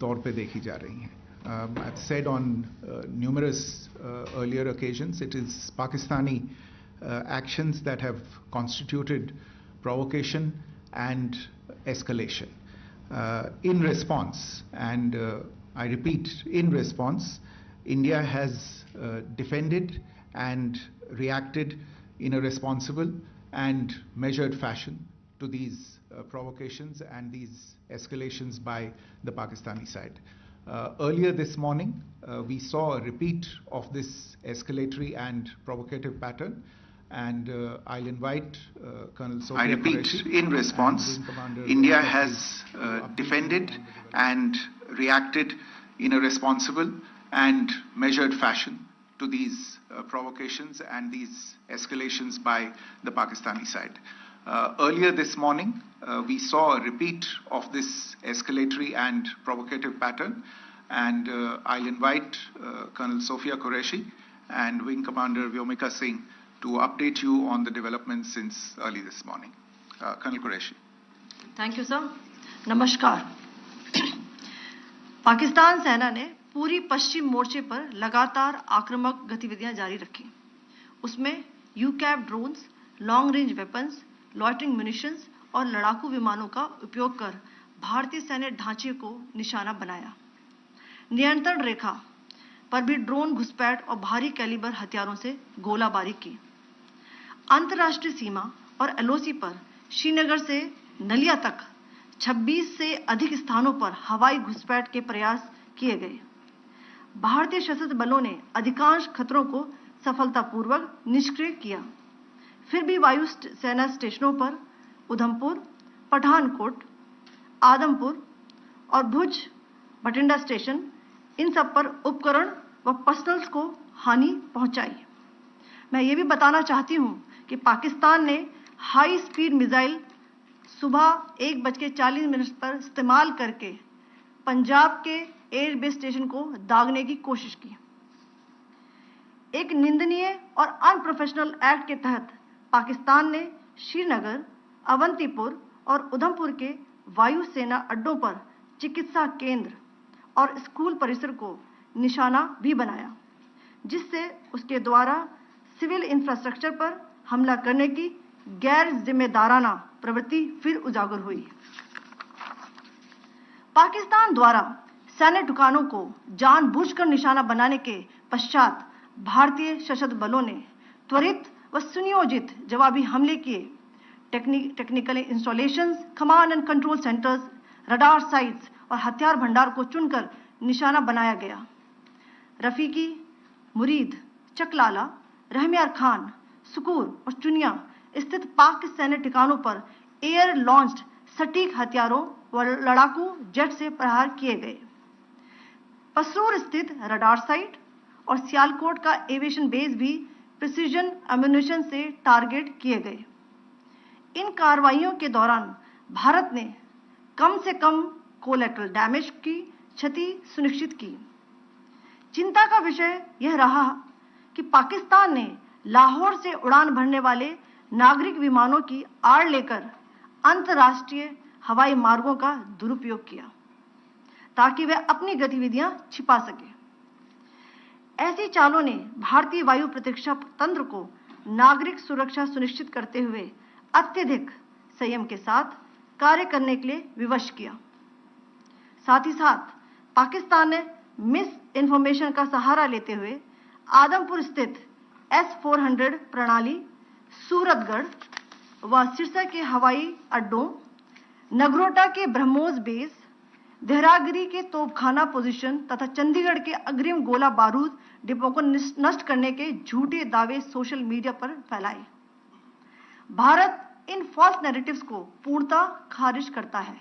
तौर पे देखी जा रही हैं. I've said on numerous earlier occasions, it is Pakistani actions that have constituted provocation and escalation. In response, and I repeat, in response, India has defended and reacted in a responsible and measured fashion to these provocations and these escalations by the Pakistani side. Earlier this morning, we saw a repeat of this escalatory and provocative pattern, and I'll invite Colonel Sophia. I repeat, Qureshi, in response, India has defended and reacted in a responsible and measured fashion to these provocations and these escalations by the Pakistani side. Earlier this morning, we saw a repeat of this escalatory and provocative pattern, and I'll invite Colonel Sophia Qureshi and Wing Commander Vyomika Singh to update you on the developments since early this morning. Colonel Qureshi. Thank you, sir. Namaskar. Pakistan सेना ने पूरी पश्चिम मोर्चे पर लगातार आक्रामक गतिविधियां जारी रखी. उसमें यूकैप drones, long range weapons, loitering munitions और लड़ाकू विमानों का उपयोग कर भारतीय सैन्य ढांचे को निशाना बनाया. नियंत्रण रेखा पर भी ड्रोन घुसपैठ और भारी कैलिबर हथियारों से गोलाबारी की. अंतर्राष्ट्रीय सीमा और एलओसी पर श्रीनगर से नलिया तक 26 से अधिक स्थानों पर हवाई घुसपैठ के प्रयास किए गए. भारतीय सशस्त्र बलों ने अधिकांश खतरों को सफलतापूर्वक निष्क्रिय किया. फिर भी वायु सेना स्टेशनों पर उधमपुर, पठानकोट, आदमपुर और भुज बठिंडा स्टेशन, इन सब पर उपकरण व पर्सनल्स को हानि पहुंचाई. मैं ये भी बताना चाहती हूं कि पाकिस्तान ने हाई स्पीड मिसाइल सुबह 1:40 पर इस्तेमाल करके पंजाब के एयरबेस स्टेशन को दागने की कोशिश की. एक निंदनीय और अनप्रोफेशनल एक्ट के तहत पाकिस्तान ने श्रीनगर, अवंतीपुर और उधमपुर के वायु सेना अड्डों पर चिकित्सा केंद्र और स्कूल परिसर को निशाना भी बनाया, जिससे उसके द्वारा सिविल इंफ्रास्ट्रक्चर पर हमला करने की गैर जिम्मेदाराना प्रवृत्ति फिर उजागर हुई. पाकिस्तान द्वारा सैन्य ठिकानों को जानबूझकर निशाना बनाने के पश्चात भारतीय सशस्त्र बलों ने त्वरित व सुनियोजित जवाबी हमले किए. Technical installations, command and control centres, radar sites और हथियार भंडार को चुनकर निशाना बनाया गया. रफीकी, मुरीद, चकलाला, रहमियार खान, सुकूर और चुनिया स्थित पाक सैन्य ठिकानों पर एयर लॉन्च्ड सटीक हथियारों व लड़ाकू जेट से प्रहार किए गए. पसरूर स्थित रडार साइट और सियालकोट का एविएशन बेस भी प्रिसीजन एम्यूनिशन से टारगेट किए गए. इन कार्रवाइयों के दौरान भारत ने कम से कम कोलैटरल डैमेज की क्षति सुनिश्चित की. चिंता का विषय यह रहा कि पाकिस्तान ने लाहौर से उड़ान भरने वाले नागरिक विमानों की आड़ लेकर अंतर्राष्ट्रीय हवाई मार्गों का दुरुपयोग किया ताकि वह अपनी गतिविधियां छिपा सके. ऐसी चालों ने भारतीय वायु प्रतिरक्षा तंत्र को नागरिक सुरक्षा सुनिश्चित करते हुए अत्यधिक संयम के साथ कार्य करने के लिए विवश किया. साथ ही साथ पाकिस्तान ने मिस इन्फॉर्मेशन का सहारा लेते हुए आदमपुर स्थित S-400 प्रणाली, सूरतगढ़ व सिरसा के हवाई अड्डों, नगरोटा के ब्रह्मोस बेस, देहरागिरी के तोपखाना पोजीशन तथा चंडीगढ़ के अग्रिम गोला बारूद डिपो को नष्ट करने के झूठे दावे सोशल मीडिया पर फैलाए. भारत इन फॉल्स नैरेटिव्स को पूर्णतः खारिज करता है.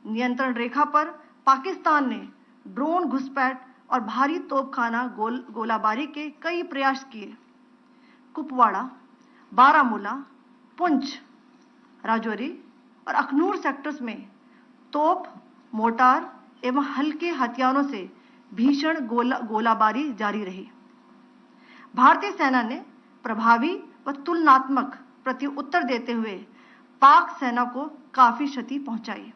नियंत्रण रेखा पर पाकिस्तान ने ड्रोन घुसपैठ और भारी तोपखाना गोलाबारी के कई प्रयास किए. कुपवाड़ा, बारामूला, पुंछ, राजौरी और अखनूर सेक्टर्स में तोप, मोर्टार एवं हल्के हथियारों से भीषण गोलाबारी जारी रही. भारतीय सेना ने प्रभावी व तुलनात्मक प्रत्युत्तर देते हुए पाक सेना को काफी क्षति पहुंचाई.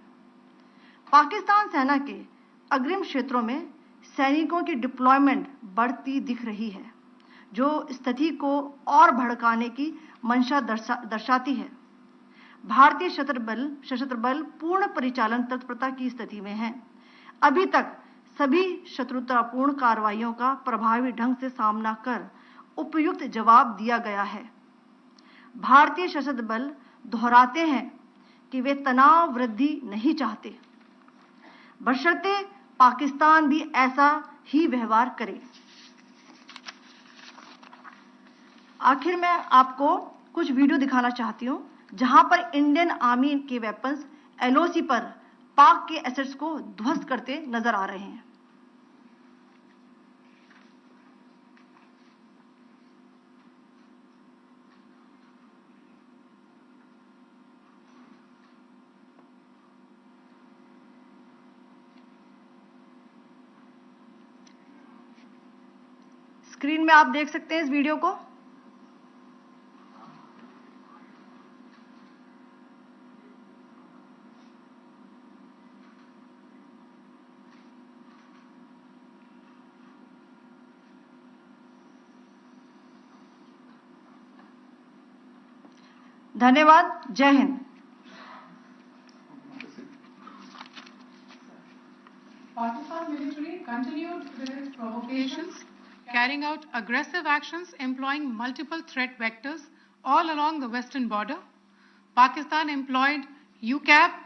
पाकिस्तान सेना के अग्रिम क्षेत्रों में सैनिकों की डिप्लॉयमेंट बढ़ती दिख रही है, जो स्थिति को और भड़काने की मंशा दर्शाती है। भारतीय सशस्त्र बल पूर्ण परिचालन तत्परता की स्थिति में हैं। अभी तक सभी शत्रुतापूर्ण कार्रवाइयों का प्रभावी ढंग से सामना कर उपयुक्त जवाब दिया गया है। भारतीय सशस्त्र बल दोहराते हैं कि वे तनाव वृद्धि नहीं चाहते, बशर्ते पाकिस्तान भी ऐसा ही व्यवहार करे। आखिर मैं आपको कुछ वीडियो दिखाना चाहती हूं, जहां पर इंडियन आर्मी के वेपन्स एलओसी पर पाक के एसेट्स को ध्वस्त करते नजर आ रहे हैं। स्क्रीन में आप देख सकते हैं इस वीडियो को। धन्यवाद। जय Hind. Pakistan military continued with its provocations, carrying out aggressive actions employing multiple threat vectors all along the western border. Pakistan employed UCAV,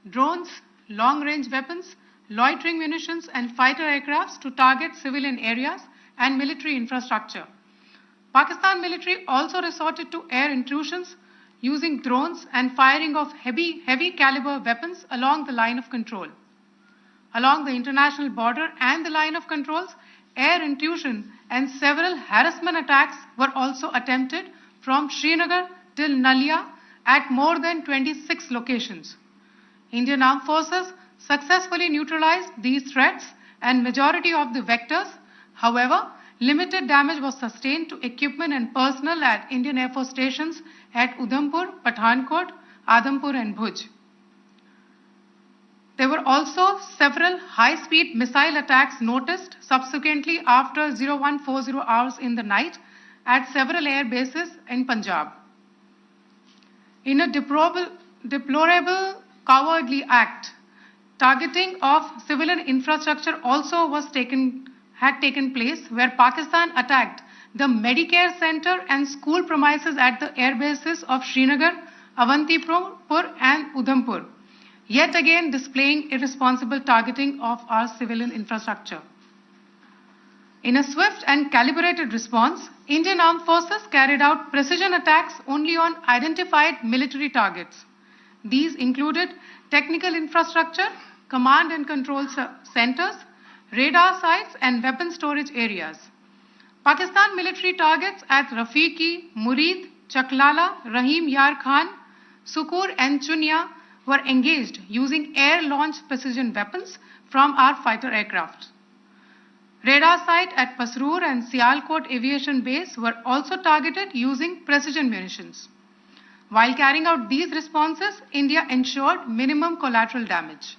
drones, long-range weapons, loitering munitions and fighter aircrafts to target civilian areas and military infrastructure. Pakistan military also resorted to air intrusions using drones and firing of heavy caliber weapons along the line of control. Along the international border and the line of controls, air intrusion and several harassment attacks were also attempted from Srinagar till Nalia at more than 26 locations. Indian Armed Forces successfully neutralized these threats and majority of the vectors. However, limited damage was sustained to equipment and personnel at Indian Air Force stations at Udhampur, Pathankot, Adampur and Bhuj. There were also several high-speed missile attacks noticed subsequently after 0140 hours in the night at several air bases in Punjab. In a deplorable cowardly act, targeting of civilian infrastructure also had taken place, where Pakistan attacked the Medicare Center and school premises at the air bases of Srinagar, Avantipur and Udhampur, yet again displaying irresponsible targeting of our civilian infrastructure. In a swift and calibrated response, Indian Armed Forces carried out precision attacks only on identified military targets. These included technical infrastructure, command and control centers, radar sites and weapon storage areas. Pakistan military targets at Rafiqi, Murid, Chaklala, Rahim Yar Khan, Sukur and Chunya were engaged using air-launched precision weapons from our fighter aircraft. Radar site at Pasroor and Sialkot Aviation Base were also targeted using precision munitions. While carrying out these responses, India ensured minimum collateral damage.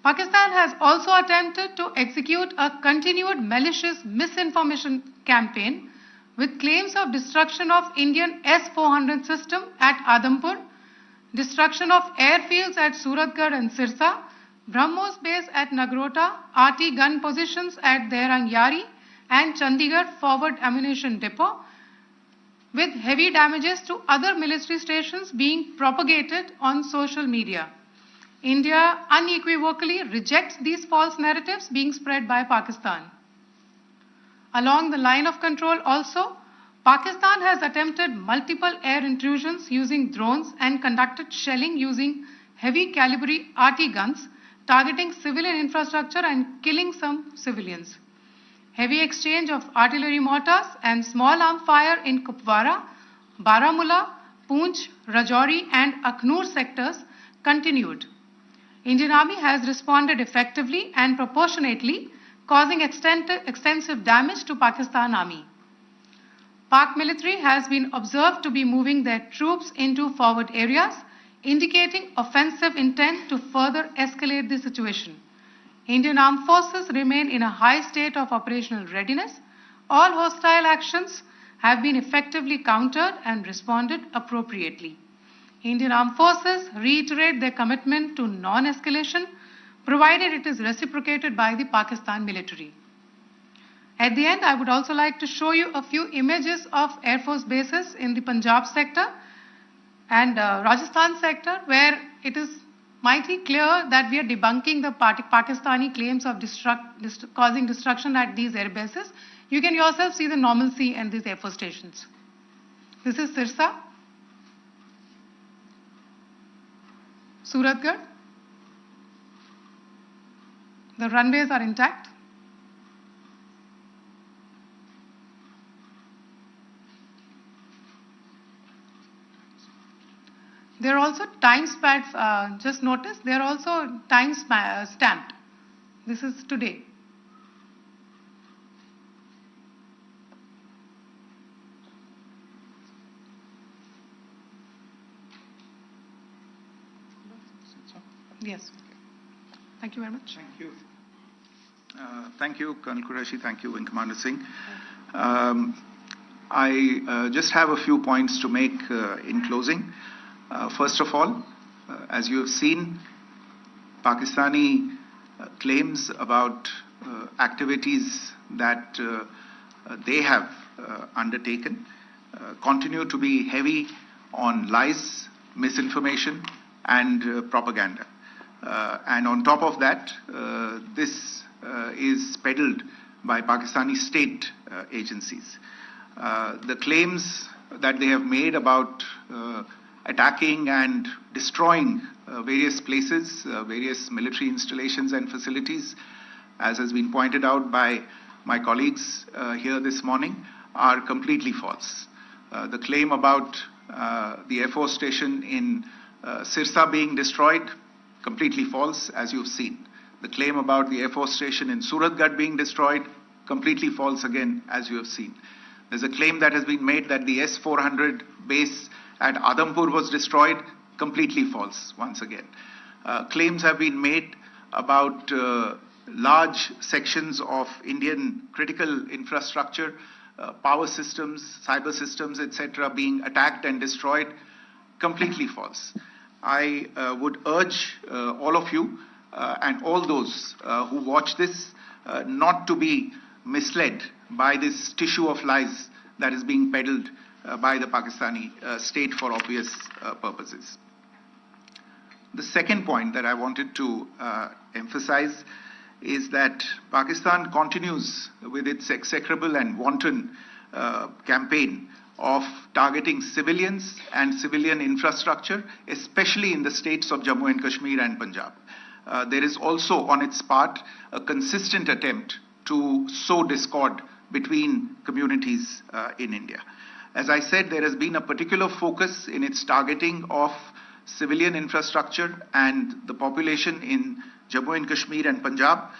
Pakistan has also attempted to execute a continued malicious misinformation campaign with claims of destruction of Indian S-400 system at Adampur, destruction of airfields at Suratgarh and Sirsa, BrahMos base at Nagrota, RT gun positions at Dehrang Yari and Chandigarh forward ammunition depot, with heavy damages to other military stations being propagated on social media. India unequivocally rejects these false narratives being spread by Pakistan. Along the line of control also, Pakistan has attempted multiple air intrusions using drones and conducted shelling using heavy caliber RT guns, targeting civilian infrastructure and killing some civilians. Heavy exchange of artillery mortars and small arm fire in Kupwara, Baramulla, Poonch, Rajouri and Akhnur sectors continued. Indian Army has responded effectively and proportionately, causing extensive damage to Pakistan Army. Pak military has been observed to be moving their troops into forward areas, indicating offensive intent to further escalate the situation. Indian Armed Forces remain in a high state of operational readiness. All hostile actions have been effectively countered and responded appropriately. Indian Armed Forces reiterate their commitment to non-escalation, provided it is reciprocated by the Pakistan military. At the end, I would also like to show you a few images of Air Force bases in the Punjab sector and Rajasthan sector, where it is mighty clear that we are debunking the Pakistani claims of causing destruction at these air bases. You can yourself see the normalcy in these Air Force stations. This is Sirsa, Suratgarh. The runways are intact. There are also time stamps, just notice, they are also time stamped. This is today. Yes. Thank you very much. Thank you. Thank you, Colonel Qureshi. Thank you, Wing Commander Singh. I just have a few points to make in closing. First of all, as you have seen, Pakistani claims about activities that they have undertaken continue to be heavy on lies, misinformation, and propaganda. And on top of that, this is peddled by Pakistani state agencies. The claims that they have made about attacking and destroying various places, various military installations and facilities, as has been pointed out by my colleagues here this morning, are completely false. The claim about the Air Force station in Sirsa being destroyed, completely false, as you've seen. The claim about the Air Force station in Suratgarh being destroyed, completely false again, as you have seen. There's a claim that has been made that the S-400 base at Adampur was destroyed, completely false once again. Claims have been made about large sections of Indian critical infrastructure, power systems, cyber systems, etc., being attacked and destroyed, completely false. I would urge all of you and all those who watch this not to be misled by this tissue of lies that is being peddled by the Pakistani state for obvious purposes. The second point that I wanted to emphasize is that Pakistan continues with its execrable and wanton campaign of targeting civilians and civilian infrastructure, especially in the states of Jammu and Kashmir and Punjab. There is also on its part a consistent attempt to sow discord between communities in India. As I said, there has been a particular focus in its targeting of civilian infrastructure and the population in Jammu and Kashmir and Punjab.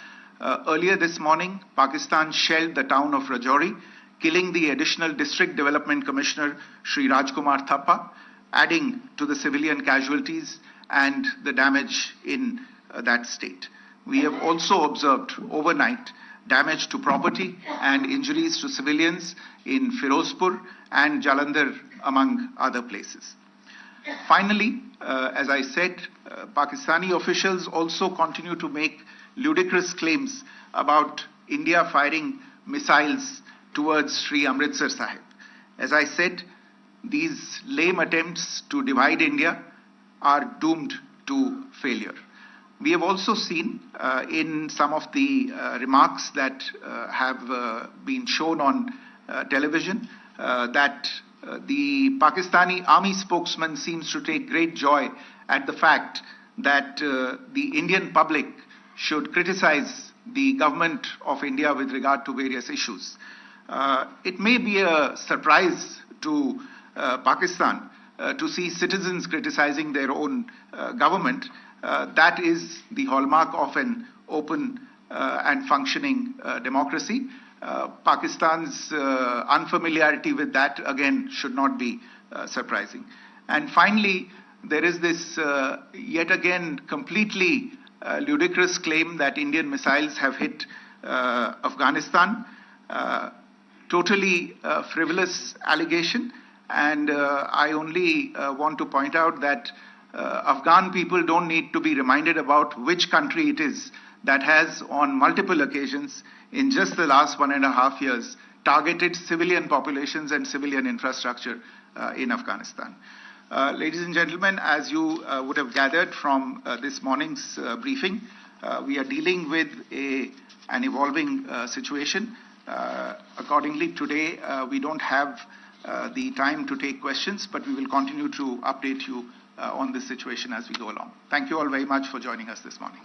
Earlier this morning, Pakistan shelled the town of Rajouri, killing the additional District Development Commissioner, Shri Rajkumar Thappa, adding to the civilian casualties and the damage in that state. We have also observed overnight damage to property and injuries to civilians in Firozpur and Jalandhar, among other places. Finally, as I said, Pakistani officials also continue to make ludicrous claims about India firing missiles towards Sri Amritsar Sahib. As I said, these lame attempts to divide India are doomed to failure. We have also seen in some of the remarks that have been shown on television that the Pakistani army spokesman seems to take great joy at the fact that the Indian public should criticize the government of India with regard to various issues. It may be a surprise to Pakistan to see citizens criticizing their own government. That is the hallmark of an open and functioning democracy. Pakistan's unfamiliarity with that, again, should not be surprising. And finally, there is this yet again completely ludicrous claim that Indian missiles have hit Afghanistan. Totally frivolous allegation, and I only want to point out that Afghan people don't need to be reminded about which country it is that has on multiple occasions in just the last 1.5 years targeted civilian populations and civilian infrastructure in Afghanistan. Ladies and gentlemen, as you would have gathered from this morning's briefing, we are dealing with an evolving situation. Accordingly, today we don't have the time to take questions, but we will continue to update you on this situation as we go along. Thank you all very much for joining us this morning.